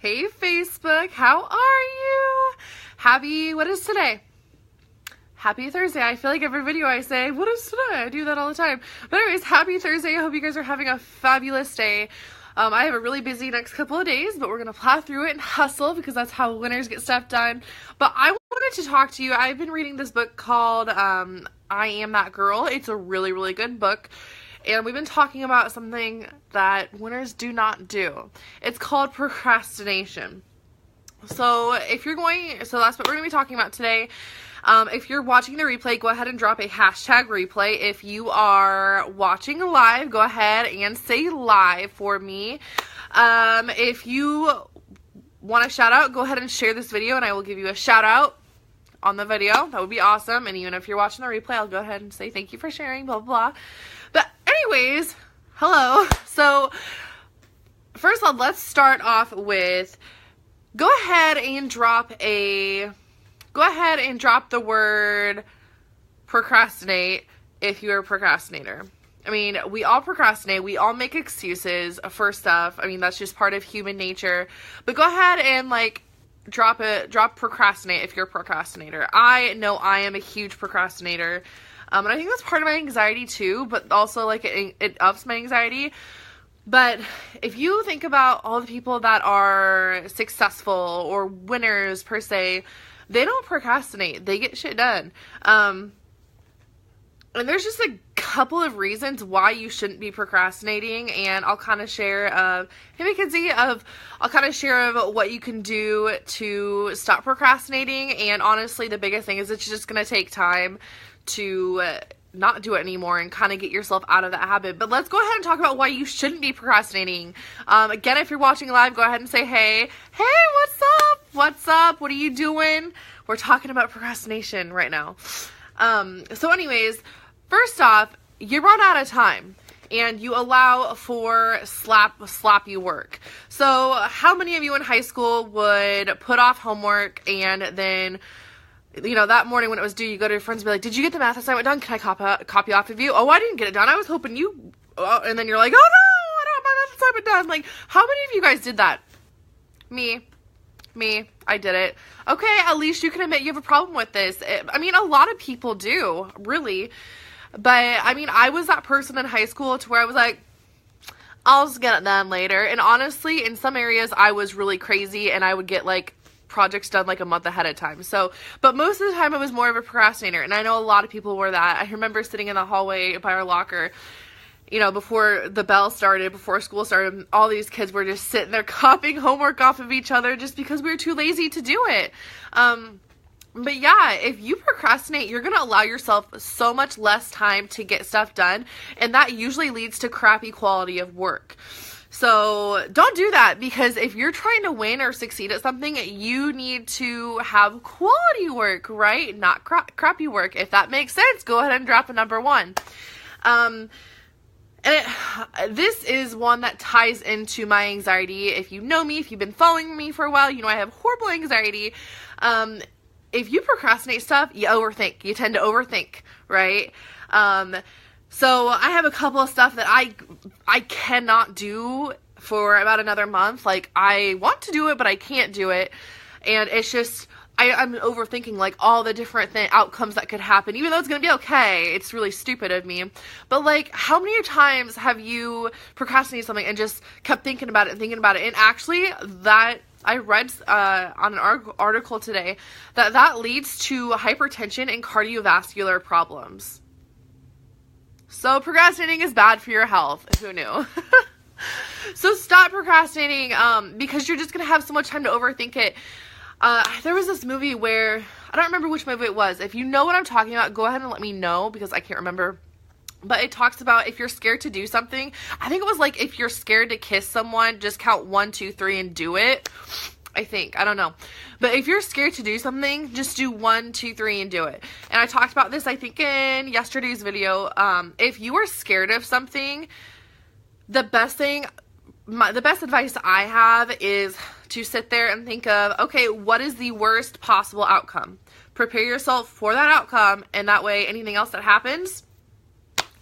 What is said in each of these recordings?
Hey Facebook, how are you? What is today? Happy Thursday. I feel like every video I say, what is today? I do that all the time. But anyways, happy Thursday. I hope you guys are having a fabulous day. I have a really busy next couple of days, but we're going to plow through it and hustle because that's how winners get stuff done. But I wanted to talk to you. I've been reading this book called I Am That Girl. It's a really, really good book. And we've been talking about something that winners do not do. It's called procrastination. So that's what we're going to be talking about today. If you're watching the replay, go ahead and drop a hashtag replay. If you are watching live, go ahead and say live for me. If you want a shout out, go ahead and share this video and I will give you a shout out on the video. That would be awesome. And even if you're watching the replay, I'll go ahead and say thank you for sharing, blah, blah, blah. But anyways, hello. So first of all, let's start off with, go ahead and drop the word procrastinate if you're a procrastinator. I mean, we all procrastinate. We all make excuses for stuff. I mean, that's just part of human nature. But go ahead and drop procrastinate if you're a procrastinator. I know I am a huge procrastinator. And I think that's part of my anxiety too, but also it ups my anxiety. But if you think about all the people that are successful or winners per se, they don't procrastinate. They get shit done. And there's just a couple of reasons why you shouldn't be procrastinating, and I'll kind of share what you can do to stop procrastinating. And honestly, the biggest thing is it's just going to take time to not do it anymore and kind of get yourself out of that habit. But let's go ahead and talk about why you shouldn't be procrastinating. Again, if you're watching live, go ahead and say, hey, what's up? What are you doing? We're talking about procrastination right now. So anyways, first off, you run out of time and you allow for sloppy work. So how many of you in high school would put off homework and then, that morning when it was due, you go to your friends and be like, did you get the math assignment done? Can I copy off of you? Oh, I didn't get it done. I was hoping you, and then you're like, oh no, I don't have my math assignment done. How many of you guys did that? Me, I did it. Okay, at least you can admit you have a problem with this. A lot of people do, really. But, I was that person in high school to where I was like, I'll just get it done later. And honestly, in some areas, I was really crazy and I would get, projects done a month ahead of time. But most of the time I was more of a procrastinator, and I know a lot of people were that. I remember sitting in the hallway by our locker, before the bell started, before school started, all these kids were just sitting there copying homework off of each other just because we were too lazy to do it. But yeah, if you procrastinate, you're going to allow yourself so much less time to get stuff done, and that usually leads to crappy quality of work. So don't do that, because if you're trying to win or succeed at something, you need to have quality work, right? Not crappy work. If that makes sense, go ahead and drop a number one. This is one that ties into my anxiety. If you know me, if you've been following me for a while, I have horrible anxiety. If you procrastinate stuff, you overthink. You tend to overthink, right? So I have a couple of stuff that I cannot do for about another month. I want to do it, but I can't do it. And it's just, I'm overthinking all the different outcomes that could happen, even though it's going to be okay. It's really stupid of me. But how many times have you procrastinated something and just kept thinking about it? And actually I read on an article today that leads to hypertension and cardiovascular problems. So procrastinating is bad for your health. Who knew? So stop procrastinating because you're just going to have so much time to overthink it. There was this movie where, I don't remember which movie it was. If you know what I'm talking about, go ahead and let me know because I can't remember. But it talks about if you're scared to do something. I think it was if you're scared to kiss someone, just count 1, 2, 3 and do it. I don't know. But if you're scared to do something, just do 1, 2, 3 and do it. And I talked about this, I think, in yesterday's video. If you are scared of something, the best advice I have is to sit there and think of, okay, what is the worst possible outcome? Prepare yourself for that outcome, and that way anything else that happens,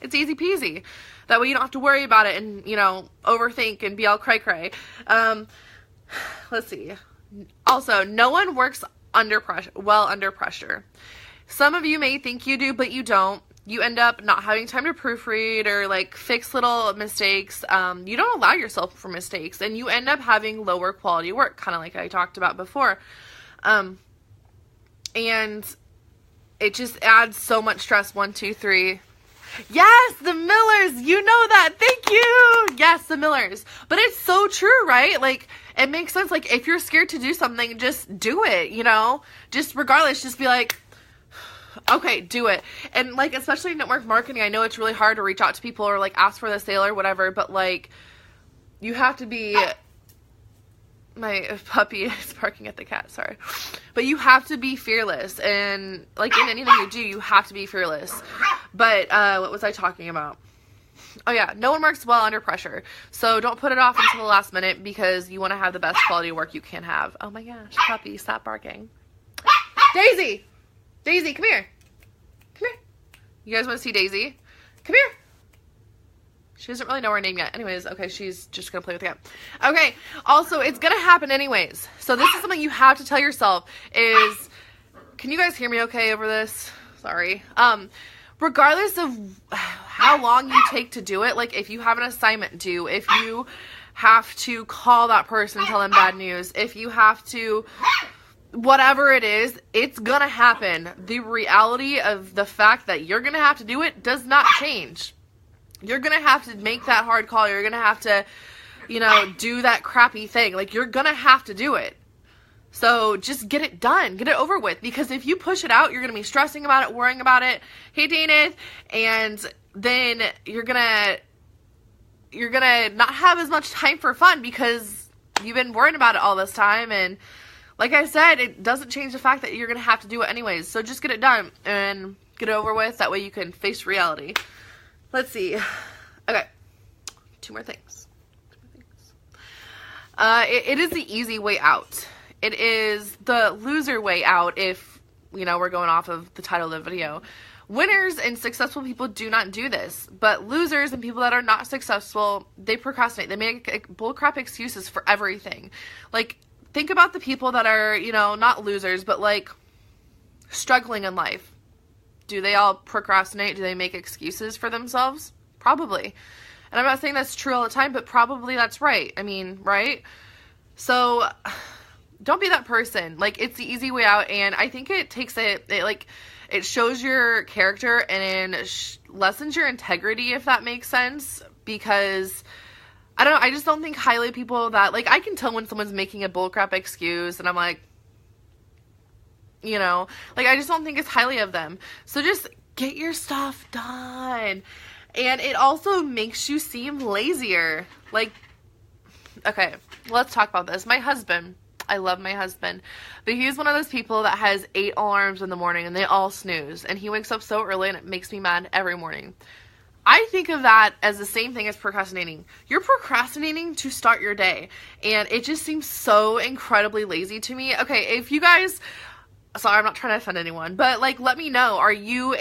it's easy peasy. That way you don't have to worry about it and, overthink and be all cray-cray. Let's see. Also, no one works under pressure. Some of you may think you do, but you don't. You end up not having time to proofread or like fix little mistakes. You don't allow yourself for mistakes, and you end up having lower quality work, kind of like I talked about before. And it just adds so much stress. 1, 2, 3. Yes, the Millers. You know that. Thank you. Yes, the Millers. But it's so true, right? Like, it makes sense. Like, if you're scared to do something, just do it, you know? Just regardless, just be like, okay, do it. And, like, especially in network marketing, I know it's really hard to reach out to people or, like, ask for the sale or whatever, but, like, you have to be... My puppy is barking at the cat, sorry. But you have to be fearless, and, like, in anything you do, you have to be fearless. But, what was I talking about? Oh, yeah, no one works well under pressure. So don't put it off until the last minute, because you want to have the best quality work you can have. Oh, my gosh, puppy, stop barking. Daisy! Daisy, come here. Come here. You guys want to see Daisy? Come here. She doesn't really know her name yet. Anyways, okay, she's just going to play with the cat. Okay, also, it's going to happen anyways. So this is something you have to tell yourself is, can you guys hear me okay over this? Sorry. Regardless of how long you take to do it, like if you have an assignment due, if you have to call that person and tell them bad news, if you have to, whatever it is, it's going to happen. The reality of the fact that you're going to have to do it does not change. You're going to have to make that hard call. You're going to have to, you know, do that crappy thing. Like, you're going to have to do it. So just get it done. Get it over with. Because if you push it out, you're going to be stressing about it, worrying about it. Hey, Dana. And then you're going to not have as much time for fun because you've been worrying about it all this time. And like I said, it doesn't change the fact that you're going to have to do it anyways. So just get it done and get it over with. That way you can face reality. Let's see. Okay. Two more things. It is the easy way out. It is the loser way out if, you know, we're going off of the title of the video. Winners and successful people do not do this. But losers and people that are not successful, they procrastinate. They make bullcrap excuses for everything. Like, think about the people that are, you know, not losers, but like struggling in life. Do they all procrastinate? Do they make excuses for themselves? Probably. And I'm not saying that's true all the time, but probably that's right. I mean, right? So don't be that person. Like, it's the easy way out, and I think it takes it shows your character and lessens your integrity, if that makes sense, because I don't know, I just don't think highly of people that, like, I can tell when someone's making a bullcrap excuse, and I'm like, you know, like, I just don't think it's highly of them. So just get your stuff done. And it also makes you seem lazier. Like, okay, let's talk about this. My husband, I love my husband, but he's one of those people that has 8 alarms in the morning and they all snooze. And he wakes up so early and it makes me mad every morning. I think of that as the same thing as procrastinating. You're procrastinating to start your day. And it just seems so incredibly lazy to me. Okay, if you guys... Sorry, I'm not trying to offend anyone, but, like, let me know. Are you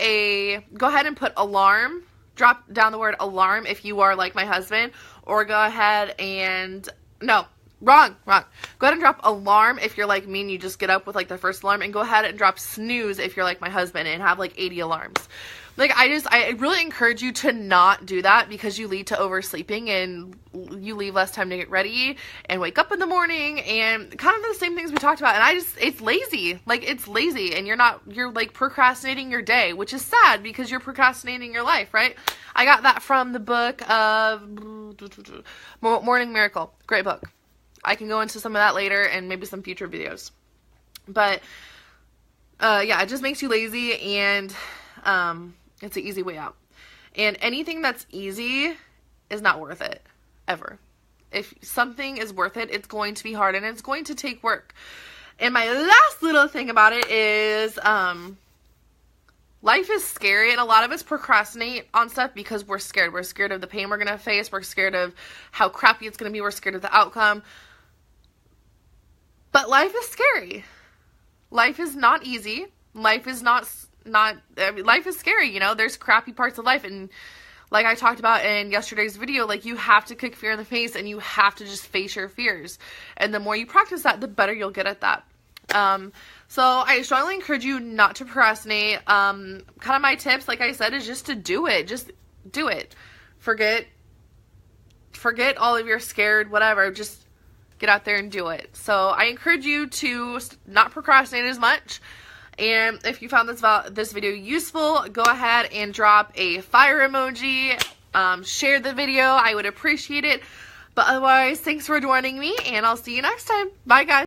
go ahead and put alarm, drop down the word alarm if you are like my husband, or go ahead and, no, wrong. Go ahead and drop alarm if you're like me and you just get up with, like, the first alarm, and go ahead and drop snooze if you're like my husband and have, like, 80 alarms. Like, I really encourage you to not do that because you lead to oversleeping and you leave less time to get ready and wake up in the morning and kind of the same things we talked about. And it's lazy. Like, it's lazy and you're like procrastinating your day, which is sad because you're procrastinating your life, right? I got that from the book of Morning Miracle. Great book. I can go into some of that later and maybe some future videos. But, yeah, it just makes you lazy and, it's an easy way out. And anything that's easy is not worth it. Ever. If something is worth it, it's going to be hard and it's going to take work. And my last little thing about it is, life is scary and a lot of us procrastinate on stuff because we're scared. We're scared of the pain we're going to face. We're scared of how crappy it's going to be. We're scared of the outcome. But life is scary. Life is not easy. Life is life is scary, you know, there's crappy parts of life and like I talked about in yesterday's video, like you have to kick fear in the face and you have to just face your fears. And the more you practice that, the better you'll get at that. So I strongly encourage you not to procrastinate. Kind of my tips, like I said, is just to do it. Just do it. Forget all of your scared, whatever. Just get out there and do it. So I encourage you to not procrastinate as much. And if you found this video useful, go ahead and drop a fire emoji. Share the video. I would appreciate it. But otherwise, thanks for joining me, and I'll see you next time. Bye, guys.